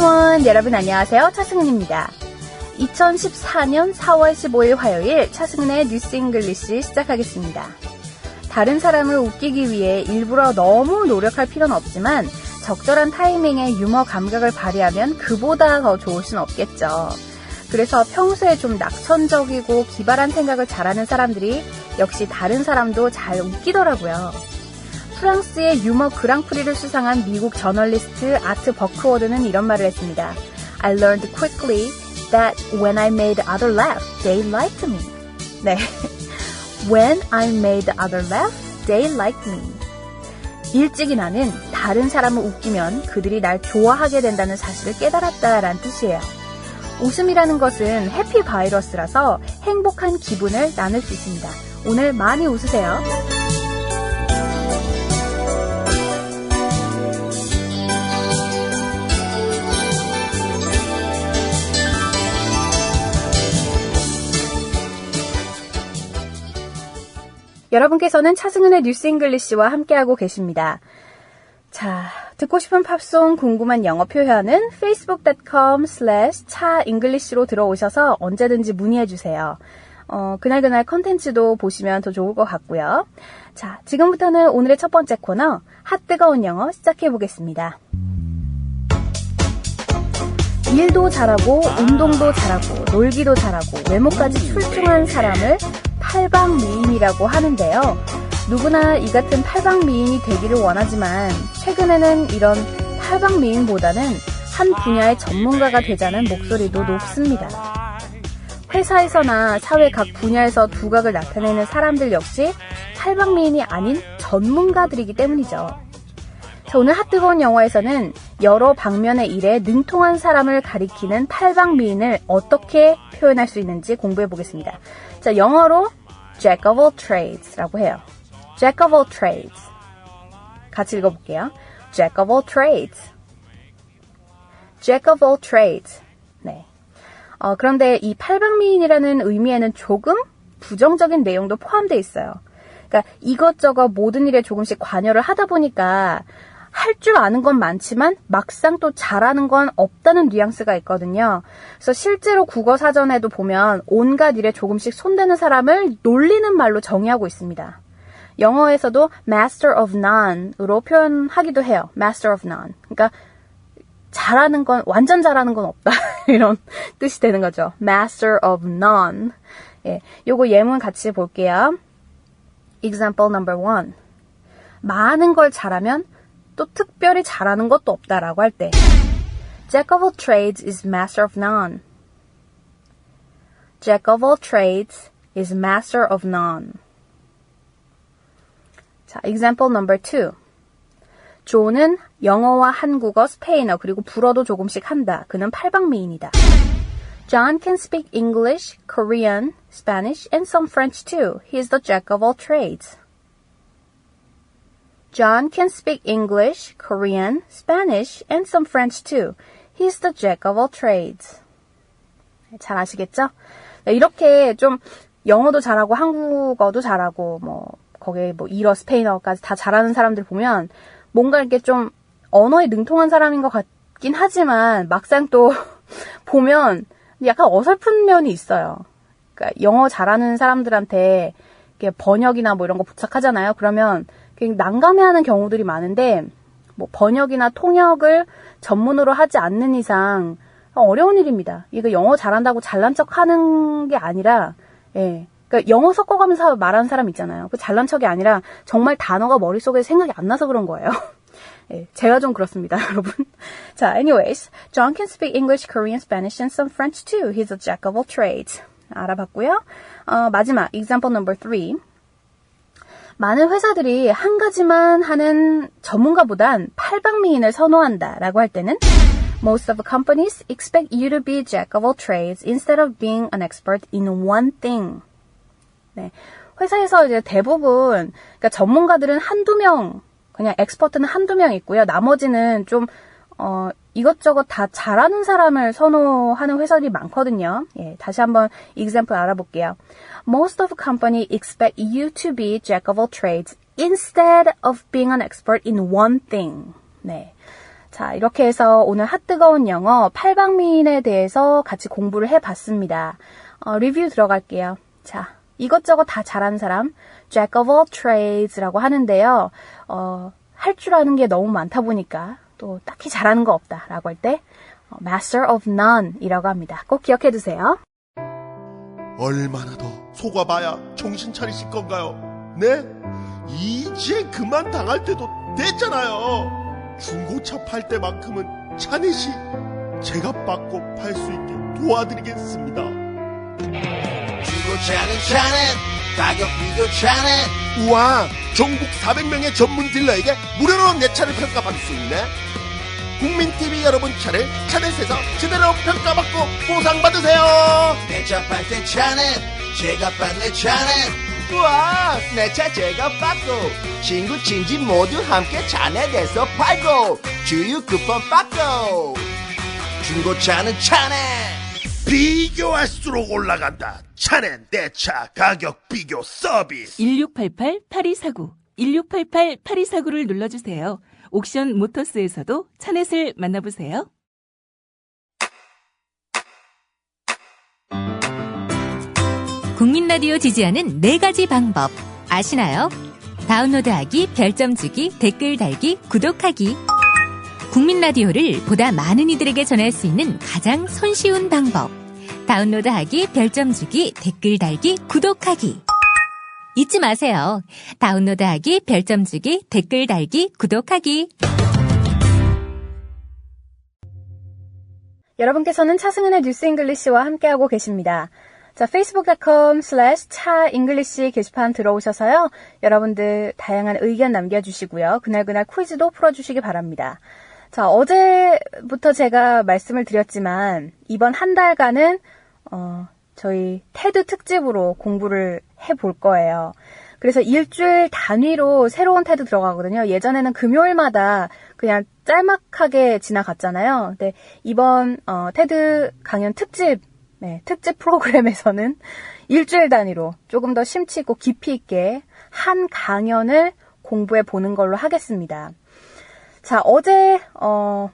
everyone. 여러분 안녕하세요. 차승은입니다. 2014년 4월 15일 화요일 차승은의 뉴스 잉글리시 시작하겠습니다. 다른 사람을 웃기기 위해 일부러 너무 노력할 필요는 없지만 적절한 타이밍에 유머 감각을 발휘하면 그보다 더 좋을 순 없겠죠. 그래서 평소에 좀 낙천적이고 기발한 생각을 잘하는 사람들이 역시 다른 사람도 잘 웃기더라고요. 프랑스의 유머 그랑프리를 수상한 미국 저널리스트 아트 버크워드는 이런 말을 했습니다. I learned quickly that when I made other laugh, they liked me. 네, when I made other laugh, they liked me. 일찍이 나는 다른 사람을 웃기면 그들이 날 좋아하게 된다는 사실을 깨달았다라는 뜻이에요. 웃음이라는 것은 해피 바이러스라서 행복한 기분을 나눌 수 있습니다. 오늘 많이 웃으세요. 여러분께서는 차승은의 뉴스 잉글리시와 함께하고 계십니다. 자, 듣고 싶은 팝송, 궁금한 영어 표현은 facebook.com/차잉글리시로 들어오셔서 언제든지 문의해주세요. 그날그날 컨텐츠도 보시면 더 좋을 것 같고요. 자, 지금부터는 오늘의 첫 번째 코너, 핫뜨거운 영어 시작해보겠습니다. 일도 잘하고, 운동도 잘하고, 놀기도 잘하고, 외모까지 출중한 사람을 팔방미인이라고 하는데요. 누구나 이 같은 팔방미인이 되기를 원하지만 최근에는 이런 팔방미인보다는 한 분야의 전문가가 되자는 목소리도 높습니다. 회사에서나 사회 각 분야에서 두각을 나타내는 사람들 역시 팔방미인이 아닌 전문가들이기 때문이죠. 자, 오늘 핫뜨거운 영어에서는 여러 방면의 일에 능통한 사람을 가리키는 팔방미인을 어떻게 표현할 수 있는지 공부해 보겠습니다. 자, 영어로 Jack of all trades라고 해요. Jack of all trades. 같이 읽어볼게요. Jack of all trades. Jack of all trades. 네. 그런데 이 팔방미인이라는 의미에는 조금 부정적인 내용도 포함되어 있어요. 그러니까 이것저것 모든 일에 조금씩 관여를 하다 보니까 할 줄 아는 건 많지만 막상 또 잘하는 건 없다는 뉘앙스가 있거든요. 그래서 실제로 국어 사전에도 보면 온갖 일에 조금씩 손대는 사람을 놀리는 말로 정의하고 있습니다. 영어에서도 master of none으로 표현하기도 해요. master of none. 그러니까 잘하는 건, 완전 잘하는 건 없다. 이런 뜻이 되는 거죠. master of none. 예, 요거 예문 같이 볼게요. example number 1. 많은 걸 잘하면 또 특별히 잘하는 것도 없다라고 할 때 Jack of all trades is master of none. Jack of all trades is master of none. 자, example number 2. 조는 영어와 한국어, 스페인어 그리고 불어도 조금씩 한다. 그는 팔방미인이다. John can speak English, Korean, Spanish, and some French too. He is the jack of all trades. John can speak English, Korean, Spanish, and some French too. He is the jack of all trades. 잘 아시겠죠? 이렇게 좀 영어도 잘하고 한국어도 잘하고 거기에 일어, 스페인어까지 다 잘하는 사람들 보면 뭔가 이렇게 좀 언어에 능통한 사람인 것 같긴 하지만 막상 또 보면 약간 어설픈 면이 있어요. 그러니까 영어 잘하는 사람들한테 이렇게 번역이나 이런 거 부탁하잖아요. 그러면 난감해하는 경우들이 많은데 번역이나 통역을 전문으로 하지 않는 이상 어려운 일입니다. 이거 영어 잘한다고 잘난 척하는 게 아니라, 예, 그러니까 영어 섞어가면서 말하는 사람 있잖아요. 그 잘난 척이 아니라 정말 단어가 머릿속에 생각이 안 나서 그런 거예요. 예, 제가 좀 그렇습니다, 여러분. 자, anyways, John can speak English, Korean, Spanish, and some French too. He's a jack of all trades. 알아봤고요. 마지막 example number 3. 많은 회사들이 한 가지만 하는 전문가보단 팔방미인을 선호한다라고 할 때는 Most of the companies expect you to be jack of all trades instead of being an expert in one thing. 네, 회사에서 이제 대부분 그러니까 전문가들은 한두 명, 그냥 엑스퍼트는 한두 명 있고요. 나머지는 좀 이것저것 다 잘하는 사람을 선호하는 회사들이 많거든요. 예, 다시 한번 example 알아볼게요. Most of the company expect you to be jack of all trades instead of being an expert in one thing. 네. 자, 이렇게 해서 오늘 핫뜨거운 영어 8방미인에 대해서 같이 공부를 해봤습니다. 리뷰 들어갈게요. 자, 이것저것 다 잘하는 사람, Jack of all trades라고 하는데요. 할 줄 아는 게 너무 많다 보니까 또 딱히 잘하는 거 없다라고 할 때 Master of none이라고 합니다. 꼭 기억해 두세요. 얼마나 더 속아봐야 정신 차리실 건가요? 네? 이제 그만 당할 때도 됐잖아요. 중고차 팔 때만큼은 차넷이 제가 받고 팔 수 있게 도와드리겠습니다. 중고차는 차넷, 가격 비교 차넷. 우와, 전국 400명의 전문 딜러에게 무료로 내 차를 평가받을 수 있네. 국민TV 여러분 차를 차넷에서 제대로 평가받고 보상받으세요. 내 차 팔 때 차넷, 제가 받는 차넷. 우와, 내 차 제가 받고 친구 친지 모두 함께 차넷에서 팔고 주유 쿠폰 받고. 중고차는 차넷. 비교할수록 올라간다. 차넷 내 차 가격 비교 서비스. 1688-8249, 1688-8249를 눌러주세요. 옥션 모터스에서도 차넷을 만나보세요. 국민 라디오 지지하는 4가지 방법 아시나요? 다운로드하기, 별점 주기, 댓글 달기, 구독하기. 국민 라디오를 보다 많은 이들에게 전할 수 있는 가장 손쉬운 방법. 다운로드하기, 별점 주기, 댓글 달기, 구독하기. 잊지 마세요. 다운로드하기, 별점 주기, 댓글 달기, 구독하기. 여러분께서는 차승은의 뉴스 잉글리시와 함께하고 계십니다. 자, facebook.com/차잉글리시 게시판 들어오셔서요. 여러분들 다양한 의견 남겨주시고요. 그날그날 퀴즈도 풀어주시기 바랍니다. 자, 어제부터 제가 말씀을 드렸지만 이번 한 달간은 저희 테드 특집으로 공부를 해볼 거예요. 그래서 일주일 단위로 새로운 테드 들어가거든요. 예전에는 금요일마다 그냥 짤막하게 지나갔잖아요. 근데 이번 테드 강연 특집 프로그램에서는 일주일 단위로 조금 더 심취 있고 깊이 있게 한 강연을 공부해 보는 걸로 하겠습니다. 자, 어제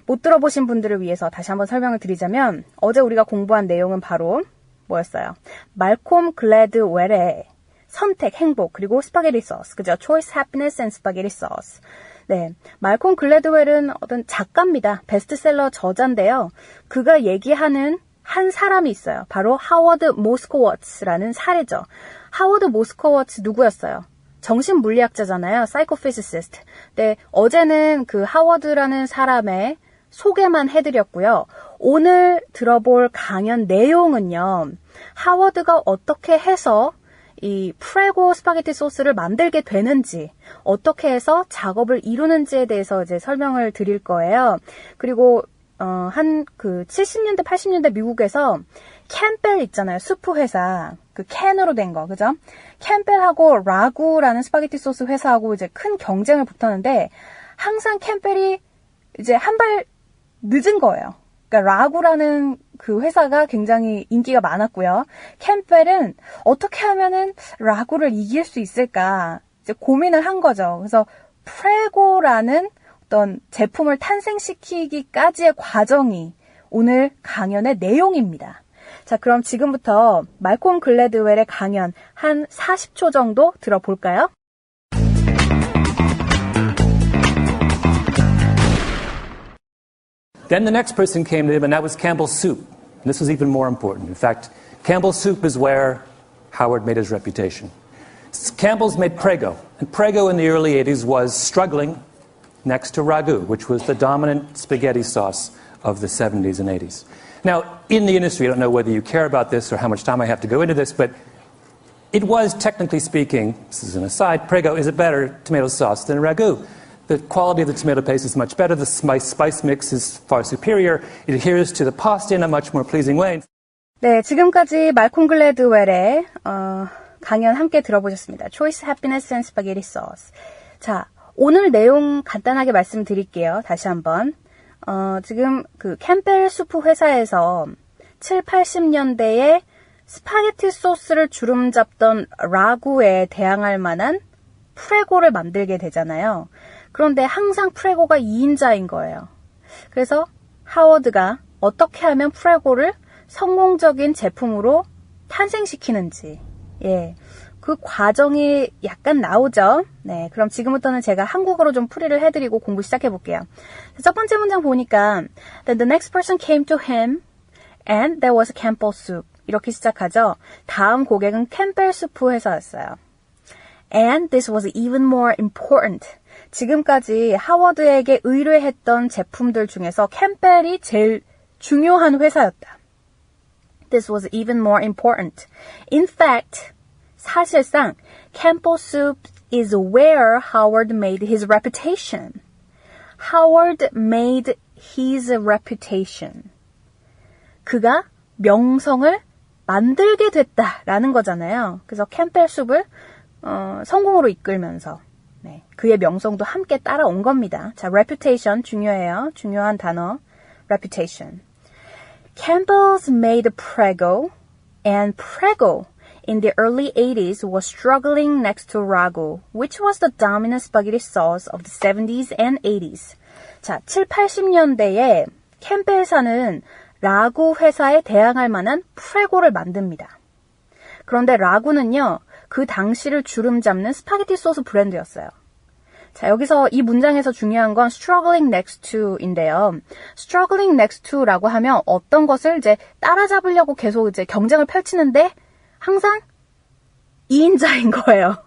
못 들어보신 분들을 위해서 다시 한번 설명을 드리자면 어제 우리가 공부한 내용은 바로 뭐였어요? 말콤 글래드웰의 선택, 행복, 그리고 스파게티 소스. 그죠? Choice, Happiness and Spaghetti Sauce. 네. 말콤 글래드웰은 어떤 작가입니다. 베스트셀러 저자인데요. 그가 얘기하는 한 사람이 있어요. 바로 하워드 모스코워츠라는 사례죠. 하워드 모스코워츠 누구였어요? 정신물리학자잖아요. 사이코피시시스트. 네, 어제는 그 하워드라는 사람의 소개만 해드렸고요. 오늘 들어볼 강연 내용은요. 하워드가 어떻게 해서 이 프레고 스파게티 소스를 만들게 되는지, 어떻게 해서 작업을 이루는지에 대해서 이제 설명을 드릴 거예요. 그리고 한 70년대, 80년대 미국에서 캠벨 있잖아요. 수프 회사. 그 캔으로 된 거, 그죠? 캠벨하고 라구라는 스파게티 소스 회사하고 이제 큰 경쟁을 붙었는데 항상 캠벨이 이제 한 발 늦은 거예요. 그러니까 라구라는 그 회사가 굉장히 인기가 많았고요. 캠벨은 어떻게 하면은 라구를 이길 수 있을까 이제 고민을 한 거죠. 그래서 프레고라는 어떤 제품을 탄생시키기까지의 과정이 오늘 강연의 내용입니다. 자, 그럼 지금부터 말콤 글래드웰의 강연 한 40초 정도 들어볼까요? Then the next person came to him, and that was Campbell's Soup. And this was even more important. In fact, Campbell's Soup is where Howard made his reputation. Campbell's made Prego, and Prego in the early 80s was struggling next to Ragu, which was the dominant spaghetti sauce of the 70s and 80s. Now, in the industry, I don't know whether you care about this or how much time I have to go into this, but it was, technically speaking, this is an aside, Prego is a better tomato sauce than Ragu. The quality of the tomato paste is much better. The spice mix is far superior. It adheres to the pasta in a much more pleasing way. 네, 지금까지 말콤 글래드웰의 강연 함께 들어보셨습니다. Choice, Happiness and Spaghetti Sauce. 자, 오늘 내용 간단하게 말씀드릴게요. 다시 한번. 지금 그 캠벨 수프 회사에서 7, 80년대에 스파게티 소스를 주름 잡던 라구에 대항할 만한 프레고를 만들게 되잖아요. 그런데 항상 프레고가 2인자인 거예요. 그래서 하워드가 어떻게 하면 프레고를 성공적인 제품으로 탄생시키는지, 예, 그 과정이 약간 나오죠. 네, 그럼 지금부터는 제가 한국어로 좀 풀이를 해드리고 공부 시작해볼게요. 첫 번째 문장 보니까 Then the next person came to him and there was a Campbell soup. 이렇게 시작하죠. 다음 고객은 캠벨 수프 회사였어요. And this was even more important. 지금까지 하워드에게 의뢰했던 제품들 중에서 캠벨이 제일 중요한 회사였다. This was even more important. In fact, 사실상 Campbell Soup is where Howard made his reputation. Howard made his reputation. 그가 명성을 만들게 됐다라는 거잖아요. 그래서 캠벨 숲을 성공으로 이끌면서 네, 그의 명성도 함께 따라온 겁니다. 자, reputation 중요해요. 중요한 단어, reputation. Campbell's made Prego, and Prego in the early 80s was struggling next to Ragu, which was the dominant spaghetti sauce of the 70s and 80s. 자, 7, 80년대에 캠벨사는 라구 회사에 대항할 만한 프레고를 만듭니다. 그런데 라구는요, 그 당시를 주름 잡는 스파게티 소스 브랜드였어요. 자, 여기서 이 문장에서 중요한 건 struggling next to인데요. struggling next to라고 하면 어떤 것을 이제 따라잡으려고 계속 이제 경쟁을 펼치는데 항상 2인자인 거예요.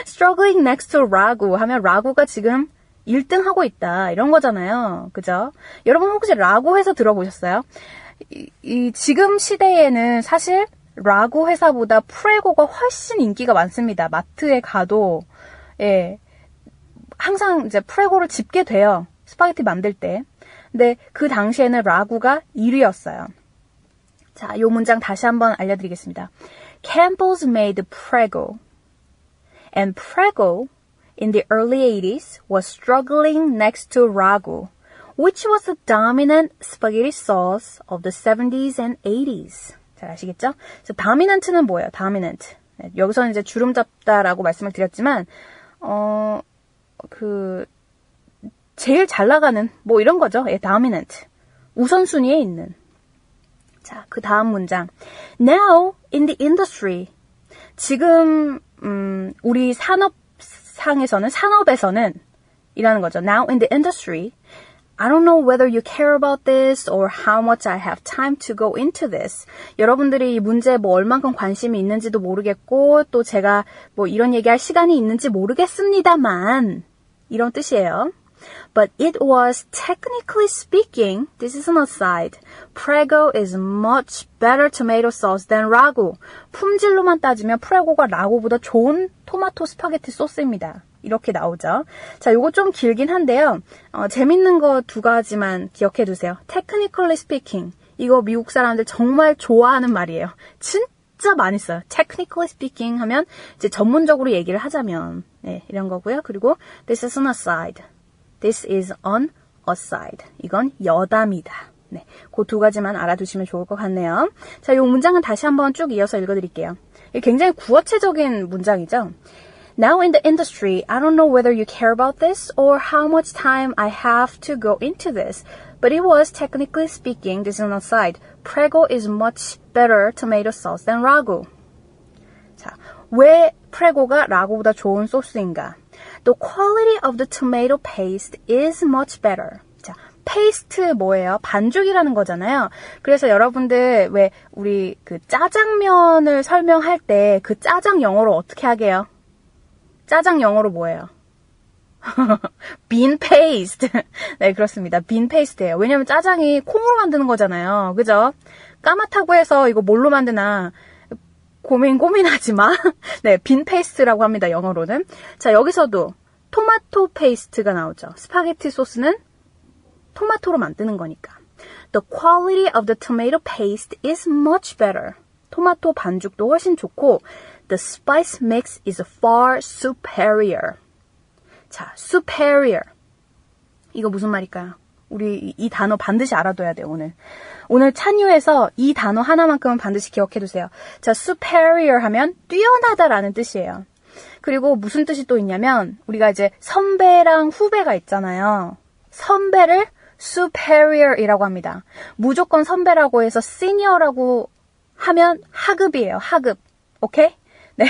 struggling next to 라구 하면 라구가 지금 1등 하고 있다. 이런 거잖아요. 그죠? 여러분 혹시 라구 회사 들어보셨어요? 지금 시대에는 사실 라구 회사보다 프레고가 훨씬 인기가 많습니다. 마트에 가도, 예, 항상 이제 프레고를 집게 돼요. 스파게티 만들 때. 근데 그 당시에는 라구가 1위였어요. 자, 요 문장 다시 한번 알려드리겠습니다. Campbell's made Prego. And Prego in the early 80s was struggling next to Ragu, which was the dominant spaghetti sauce of the 70s and 80s. 잘 아시겠죠? 그래서 dominant는 뭐예요? dominant. 네, 여기서는 이제 주름 잡다라고 말씀을 드렸지만, 제일 잘 나가는, 뭐 이런 거죠. 예, dominant. 우선순위에 있는. 자, 그 다음 문장. Now, in the industry. 지금, 우리 산업에서는, 이라는 거죠. Now, in the industry. I don't know whether you care about this or how much I have time to go into this. 여러분들이 이 문제에 뭐 얼만큼 관심이 있는지도 모르겠고, 또 제가 뭐 이런 얘기할 시간이 있는지 모르겠습니다만, 이런 뜻이에요. But it was technically speaking, this is an aside, Prego is much better tomato sauce than Ragu. 품질로만 따지면 프레고가 라구보다 좋은 토마토 스파게티 소스입니다. 이렇게 나오죠. 자, 요거 좀 길긴 한데요. 재밌는 거 두 가지만 기억해 두세요. Technically speaking. 이거 미국 사람들 정말 좋아하는 말이에요. 진짜 많이 써요. Technically speaking 하면 이제 전문적으로 얘기를 하자면 네, 이런 거고요. 그리고 this is an aside. This is an aside. 이건 여담이다. 네, 그 두 가지만 알아두시면 좋을 것 같네요. 자, 요 문장은 다시 한번 쭉 이어서 읽어드릴게요. 이게 굉장히 구어체적인 문장이죠. Now in the industry, I don't know whether you care about this or how much time I have to go into this, but it was technically speaking, this is an aside, Prego is much better tomato sauce than Ragu. 자, 왜 프레고가 라구보다 좋은 소스인가? The quality of the tomato paste is much better. 자, 페이스트 뭐예요? 반죽이라는 거잖아요. 그래서 여러분들 왜 우리 그 짜장면을 설명할 때 그 짜장 영어로 어떻게 하게요? 짜장 영어로 뭐예요? bean paste. 네, 그렇습니다. bean paste예요. 왜냐면 짜장이 콩으로 만드는 거잖아요. 그죠? 까맣다고 해서 이거 뭘로 만드나 고민하지 마. 네, bean paste라고 합니다. 영어로는. 자, 여기서도 토마토 페이스트가 나오죠. 스파게티 소스는 토마토로 만드는 거니까. The quality of the tomato paste is much better. 토마토 반죽도 훨씬 좋고 The spice mix is far superior. 자, superior. 이거 무슨 말일까요? 우리 이 단어 반드시 알아둬야 돼요, 오늘. 오늘 찬유에서 이 단어 하나만큼은 반드시 기억해두세요. 자, superior 하면 뛰어나다라는 뜻이에요. 그리고 무슨 뜻이 또 있냐면 우리가 이제 선배랑 후배가 있잖아요. 선배를 superior이라고 합니다. 무조건 선배라고 해서 senior라고 하면 하급이에요. 하급. 오케이? 네.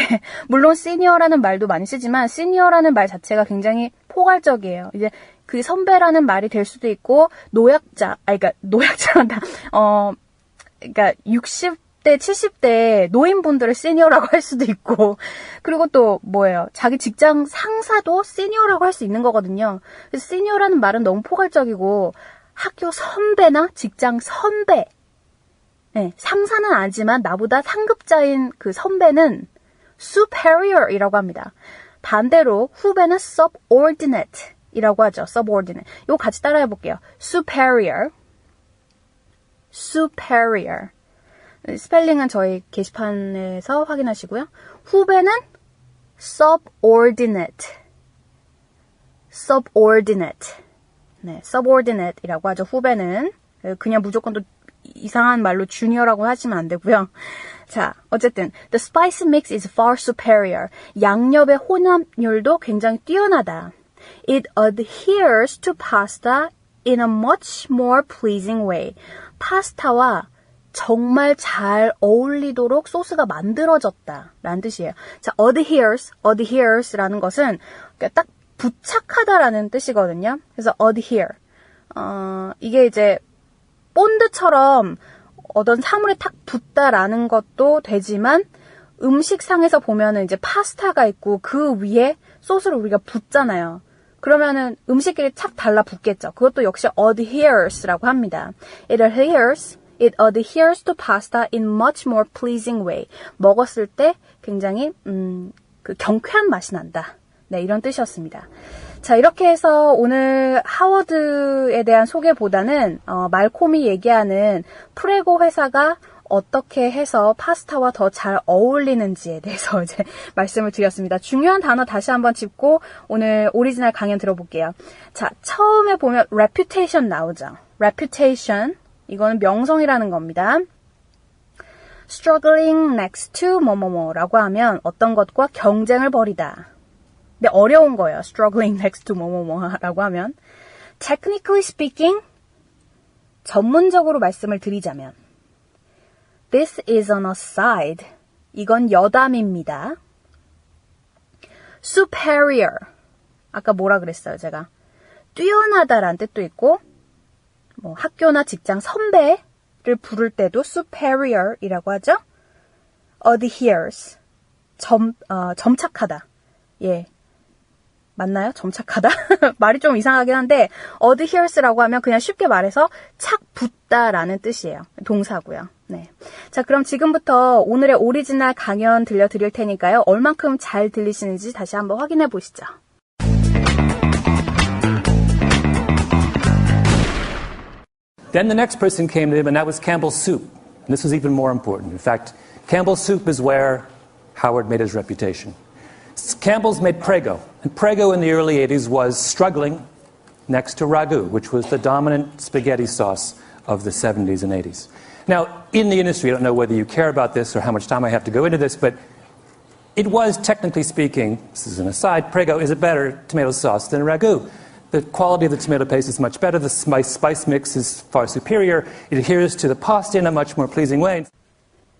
물론 senior라는 말도 많이 쓰지만 senior라는 말 자체가 굉장히 포괄적이에요. 이제 그 선배라는 말이 될 수도 있고 그러니까 노약자란다. 그러니까 60대, 70대 노인분들을 시니어라고 할 수도 있고 그리고 또 뭐예요? 자기 직장 상사도 시니어라고 할 수 있는 거거든요. 그래서 시니어라는 말은 너무 포괄적이고 학교 선배나 직장 선배 네, 상사는 아니지만 나보다 상급자인 그 선배는 superior이라고 합니다. 반대로 후배는 subordinate 이라고 하죠. subordinate. 이거 같이 따라해 볼게요. superior. superior. 스펠링은 저희 게시판에서 확인하시고요. 후배는 subordinate. subordinate. 네, subordinate이라고 하죠. 후배는. 그냥 무조건 또 이상한 말로 junior라고 하시면 안 되고요. 자, 어쨌든 the spice mix is far superior. 양념의 혼합률도 굉장히 뛰어나다. It adheres to pasta in a much more pleasing way. 파스타와 정말 잘 어울리도록 소스가 만들어졌다 라는 뜻이에요. 자, adheres라는 것은 딱 부착하다라는 뜻이거든요. 그래서 adhere. 이게 이제 본드처럼 어떤 사물에 탁 붙다라는 것도 되지만 음식상에서 보면은 이제 파스타가 있고 그 위에 소스를 우리가 붓잖아요. 그러면은 음식끼리 착 달라붙겠죠. 그것도 역시 adheres라고 합니다. It adheres to pasta in much more pleasing way. 먹었을 때 굉장히 그 경쾌한 맛이 난다. 네, 이런 뜻이었습니다. 자, 이렇게 해서 오늘 하워드에 대한 소개보다는 말콤이 얘기하는 프레고 회사가 어떻게 해서 파스타와 더 잘 어울리는지에 대해서 이제 말씀을 드렸습니다. 중요한 단어 다시 한번 짚고 오늘 오리지널 강연 들어볼게요. 자, 처음에 보면 reputation 나오죠. reputation. 이거는 명성이라는 겁니다. struggling next to 뭐뭐뭐라고 하면 어떤 것과 경쟁을 벌이다. 근데 어려운 거예요. struggling next to 뭐뭐뭐라고 하면. technically speaking, 전문적으로 말씀을 드리자면 This is an aside. 이건 여담입니다. superior. 아까 뭐라 그랬어요, 제가? 뛰어나다라는 뜻도 있고, 뭐 학교나 직장 선배를 부를 때도 superior이라고 하죠. adheres. 점착하다. 예. 맞나요? 점착하다? 말이 좀 이상하긴 한데 adheres라고 하면 그냥 쉽게 말해서 착 붙다라는 뜻이에요. 동사고요. 네. 자, 그럼 지금부터 오늘의 오리지널 강연 들려드릴 테니까요. 얼만큼 잘 들리시는지 다시 한번 확인해 보시죠. Then the next person came to him, and that was Campbell's Soup. And this was even more important. In fact, Campbell's Soup is where Howard made his reputation. Campbell's made Prego, and Prego in the early 80s was struggling next to Ragu, which was the dominant spaghetti sauce of the 70s and 80s. Now, in the industry, I don't know whether you care about this or how much time I have to go into this, but it was, technically speaking, this is an aside, Prego is a better tomato sauce than Ragu. The quality of the tomato paste is much better, the spice mix is far superior, it adheres to the pasta in a much more pleasing way.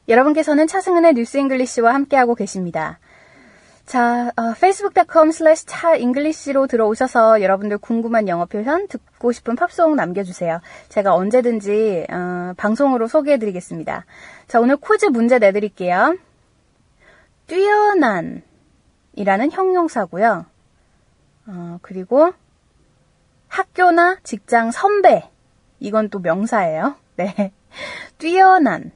여러분께서는 차승은의 뉴스 잉글리시와 함께하고 계십니다. 자, facebook.com/차잉글리시로 들어오셔서 여러분들 궁금한 영어 표현, 듣고 싶은 팝송 남겨주세요. 제가 언제든지 방송으로 소개해드리겠습니다. 자, 오늘 퀴즈 문제 내드릴게요. 뛰어난 이라는 형용사고요. 그리고 학교나 직장 선배, 이건 또 명사예요. 네, 뛰어난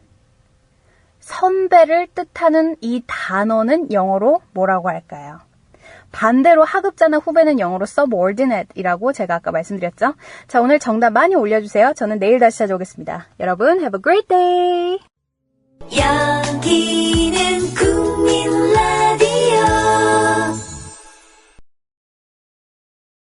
선배를 뜻하는 이 단어는 영어로 뭐라고 할까요? 반대로 하급자나 후배는 영어로 subordinate이라고 제가 아까 말씀드렸죠. 자, 오늘 정답 많이 올려주세요. 저는 내일 다시 찾아오겠습니다. 여러분, have a great day! 여기는